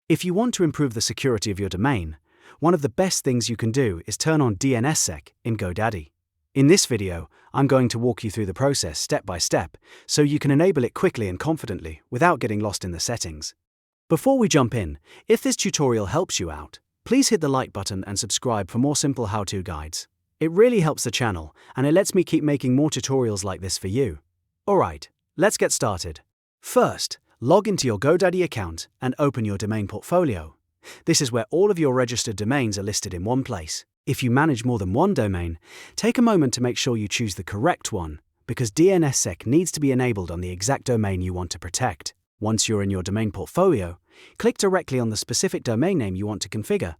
If you want to improve the security of your domain, one of the best things you can do is turn on DNSSEC in GoDaddy. In this video, I'm going to walk you through the process step by step so you can enable it quickly and confidently without getting lost in the settings. Before we jump in, if this tutorial helps you out, please hit the like button and subscribe for more simple how-to guides. It really helps the channel and it lets me keep making more tutorials like this for you. Alright, let's get started. First, log into your GoDaddy account and open your domain portfolio. This is where all of your registered domains are listed in one place. If you manage more than one domain, take a moment to make sure you choose the correct one, because DNSSEC needs to be enabled on the exact domain you want to protect. Once you're in your domain portfolio, click directly on the specific domain name you want to configure.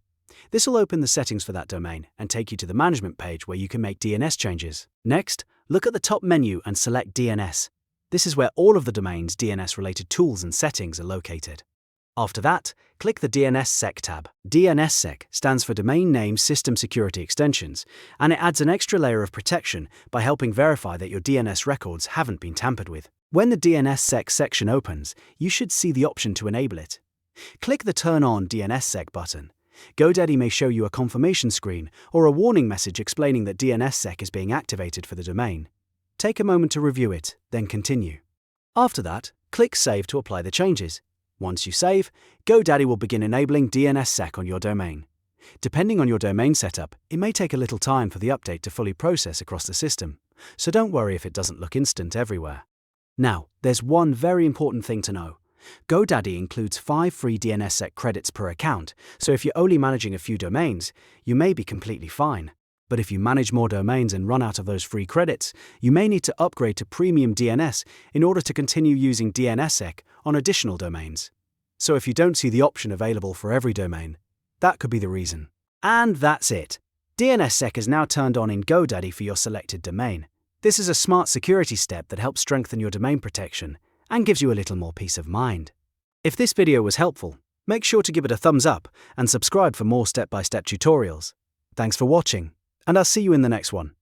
This will open the settings for that domain and take you to the management page where you can make DNS changes. Next, look at the top menu and select DNS. This is where all of the domain's DNS-related tools and settings are located. After that, click the DNSSEC tab. DNSSEC stands for Domain Name System Security Extensions, and it adds an extra layer of protection by helping verify that your DNS records haven't been tampered with. When the DNSSEC section opens, you should see the option to enable it. Click the Turn On DNSSEC button. GoDaddy may show you a confirmation screen or a warning message explaining that DNSSEC is being activated for the domain. Take a moment to review it, then continue. After that, click Save to apply the changes. Once you save, GoDaddy will begin enabling DNSSEC on your domain. Depending on your domain setup, it may take a little time for the update to fully process across the system, so don't worry if it doesn't look instant everywhere. Now, there's one very important thing to know. GoDaddy includes 5 free DNSSEC credits per account, so if you're only managing a few domains, you may be completely fine. But if you manage more domains and run out of those free credits, you may need to upgrade to Premium DNS in order to continue using DNSSEC on additional domains. So if you don't see the option available for every domain, that could be the reason. And that's it. DNSSEC is now turned on in GoDaddy for your selected domain. This is a smart security step that helps strengthen your domain protection and gives you a little more peace of mind. If this video was helpful, make sure to give it a thumbs up and subscribe for more step-by-step tutorials. Thanks for watching, and I'll see you in the next one.